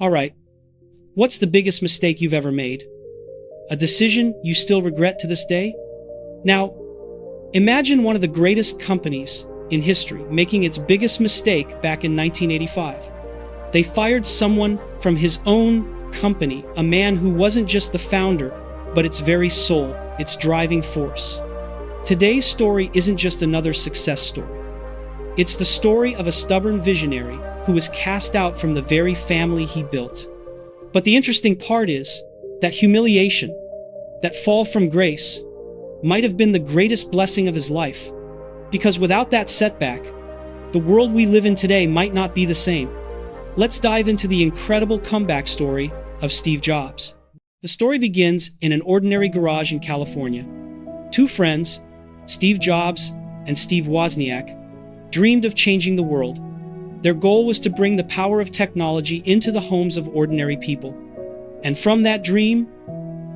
All right, what's the biggest mistake you've ever made? A decision you still regret to this day? Now, imagine one of the greatest companies in history making its biggest mistake back in 1985. They fired someone from his own company, a man who wasn't just the founder, but its very soul, its driving force. Today's story isn't just another success story. It's the story of a stubborn visionary who was cast out from the very family he built. But the interesting part is that humiliation, that fall from grace, might have been the greatest blessing of his life. Because without that setback, the world we live in today might not be the same. Let's dive into the incredible comeback story of Steve Jobs. The story begins in an ordinary garage in California. Two friends, Steve Jobs and Steve Wozniak, dreamed of changing the world. Their goal was to bring the power of technology into the homes of ordinary people. And from that dream,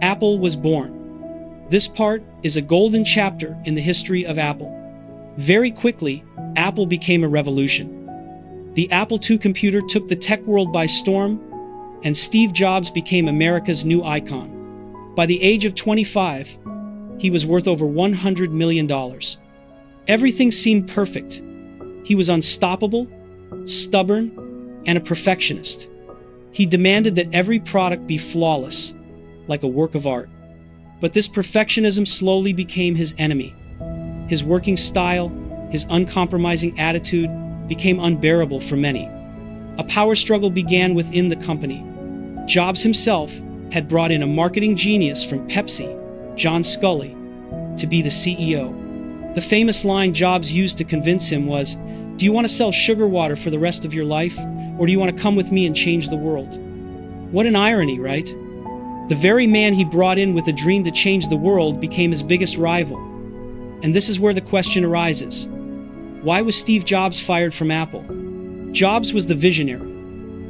Apple was born. This part is a golden chapter in the history of Apple. Very quickly, Apple became a revolution. The Apple II computer took the tech world by storm, and Steve Jobs became America's new icon. By the age of 25, he was worth over $100 million. Everything seemed perfect. He was unstoppable, stubborn, and a perfectionist. He demanded that every product be flawless, like a work of art. But this perfectionism slowly became his enemy. His working style, his uncompromising attitude became unbearable for many. A power struggle began within the company. Jobs himself had brought in a marketing genius from Pepsi, John Sculley, to be the CEO. The famous line Jobs used to convince him was, "Do you want to sell sugar water for the rest of your life, or do you want to come with me and change the world?" What an irony, right? The very man he brought in with a dream to change the world became his biggest rival. And this is where the question arises. Why was Steve Jobs fired from Apple? Jobs was the visionary,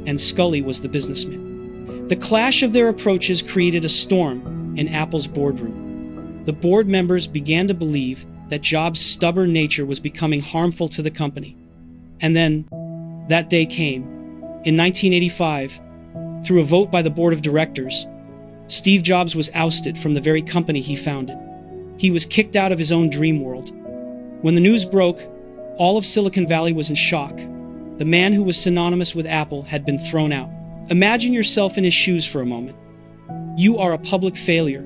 and Sculley was the businessman. The clash of their approaches created a storm in Apple's boardroom. The board members began to believe that Jobs' stubborn nature was becoming harmful to the company. And then, that day came. In 1985, through a vote by the board of directors, Steve Jobs was ousted from the very company he founded. He was kicked out of his own dream world. When the news broke, all of Silicon Valley was in shock. The man who was synonymous with Apple had been thrown out. Imagine yourself in his shoes for a moment. You are a public failure.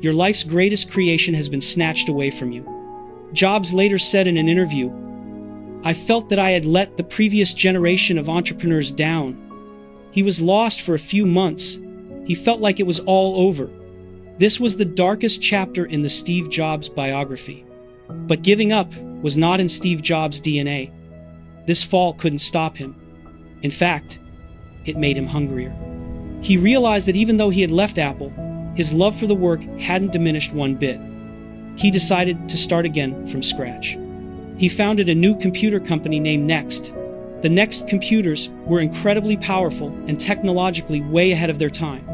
Your life's greatest creation has been snatched away from you. Jobs later said in an interview, "I felt that I had let the previous generation of entrepreneurs down." He was lost for a few months. He felt like it was all over. This was the darkest chapter in the Steve Jobs biography. But giving up was not in Steve Jobs' DNA. This fall couldn't stop him. In fact, it made him hungrier. He realized that even though he had left Apple, his love for the work hadn't diminished one bit. He decided to start again from scratch. He founded a new computer company named Next. The Next computers were incredibly powerful and technologically way ahead of their time.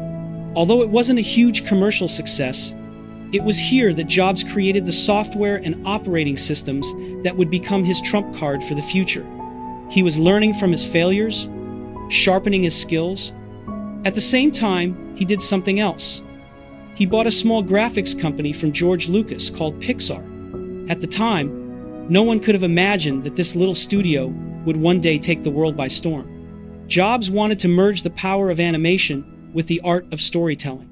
Although it wasn't a huge commercial success, it was here that Jobs created the software and operating systems that would become his trump card for the future. He was learning from his failures, sharpening his skills. At the same time, he did something else. He bought a small graphics company from George Lucas called Pixar. At the time, no one could have imagined that this little studio would one day take the world by storm. Jobs wanted to merge the power of animation with the art of storytelling.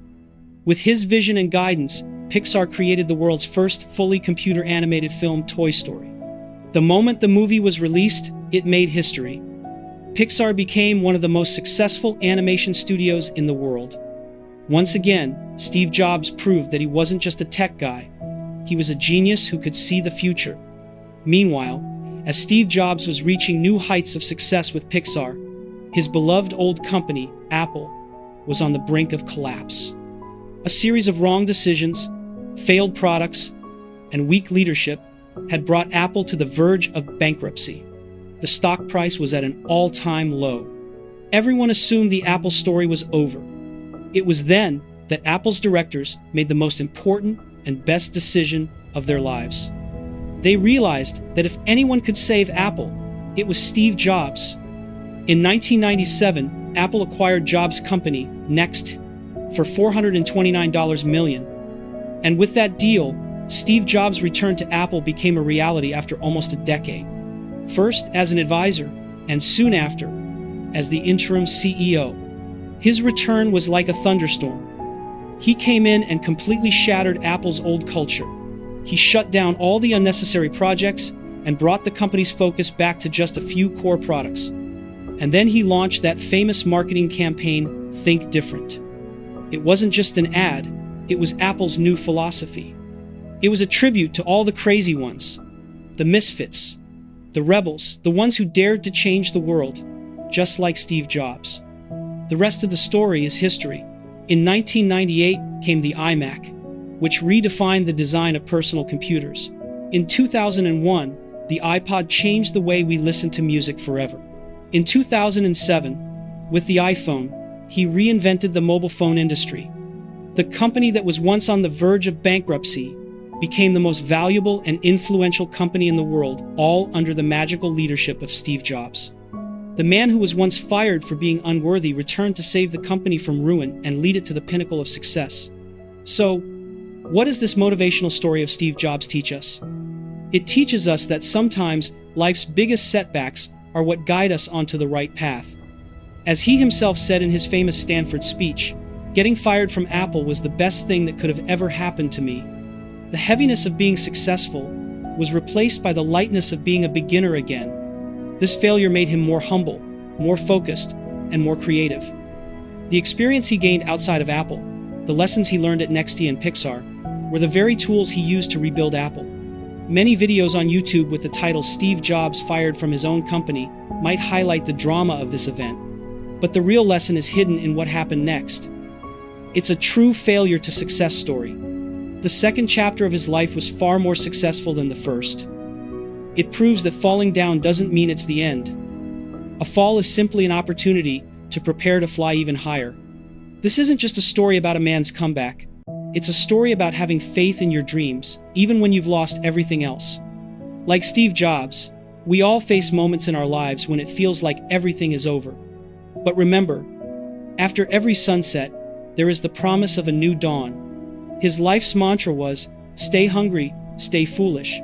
With his vision and guidance, Pixar created the world's first fully computer-animated film, Toy Story. The moment the movie was released, it made history. Pixar became one of the most successful animation studios in the world. Once again, Steve Jobs proved that he wasn't just a tech guy. He was a genius who could see the future. Meanwhile, as Steve Jobs was reaching new heights of success with Pixar, his beloved old company, Apple, was on the brink of collapse. A series of wrong decisions, failed products, and weak leadership had brought Apple to the verge of bankruptcy. The stock price was at an all-time low. Everyone assumed the Apple story was over. It was then that Apple's directors made the most important and best decision of their lives. They realized that if anyone could save Apple, it was Steve Jobs. In 1997, Apple acquired Jobs' company, Next, for $429 million. And with that deal, Steve Jobs' return to Apple became a reality after almost a decade. First as an advisor, and soon after, as the interim CEO. His return was like a thunderstorm. He came in and completely shattered Apple's old culture. He shut down all the unnecessary projects and brought the company's focus back to just a few core products. And then he launched that famous marketing campaign, Think Different. It wasn't just an ad, it was Apple's new philosophy. It was a tribute to all the crazy ones, the misfits, the rebels, the ones who dared to change the world, just like Steve Jobs. The rest of the story is history. In 1998 came the iMac, which redefined the design of personal computers. In 2001, the iPod changed the way we listen to music forever. In 2007, with the iPhone, he reinvented the mobile phone industry. The company that was once on the verge of bankruptcy became the most valuable and influential company in the world, all under the magical leadership of Steve Jobs. The man who was once fired for being unworthy returned to save the company from ruin and lead it to the pinnacle of success. So, what does this motivational story of Steve Jobs teach us? It teaches us that sometimes life's biggest setbacks are what guide us onto the right path. As he himself said in his famous Stanford speech, "Getting fired from Apple was the best thing that could have ever happened to me." The heaviness of being successful was replaced by the lightness of being a beginner again. This failure made him more humble, more focused, and more creative. The experience he gained outside of Apple, the lessons he learned at Next and Pixar, were the very tools he used to rebuild Apple. Many videos on YouTube with the title "Steve Jobs Fired from His Own Company" might highlight the drama of this event, but the real lesson is hidden in what happened next. It's a true failure to success story. The second chapter of his life was far more successful than the first. It proves that falling down doesn't mean it's the end. A fall is simply an opportunity to prepare to fly even higher. This isn't just a story about a man's comeback. It's a story about having faith in your dreams, even when you've lost everything else. Like Steve Jobs, we all face moments in our lives when it feels like everything is over. But remember, after every sunset, there is the promise of a new dawn. His life's mantra was, "Stay hungry, stay foolish."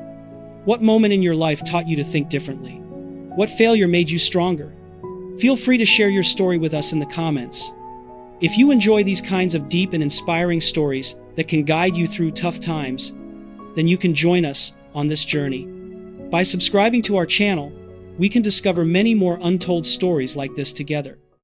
What moment in your life taught you to think differently? What failure made you stronger? Feel free to share your story with us in the comments. If you enjoy these kinds of deep and inspiring stories that can guide you through tough times, then you can join us on this journey. By subscribing to our channel, we can discover many more untold stories like this together.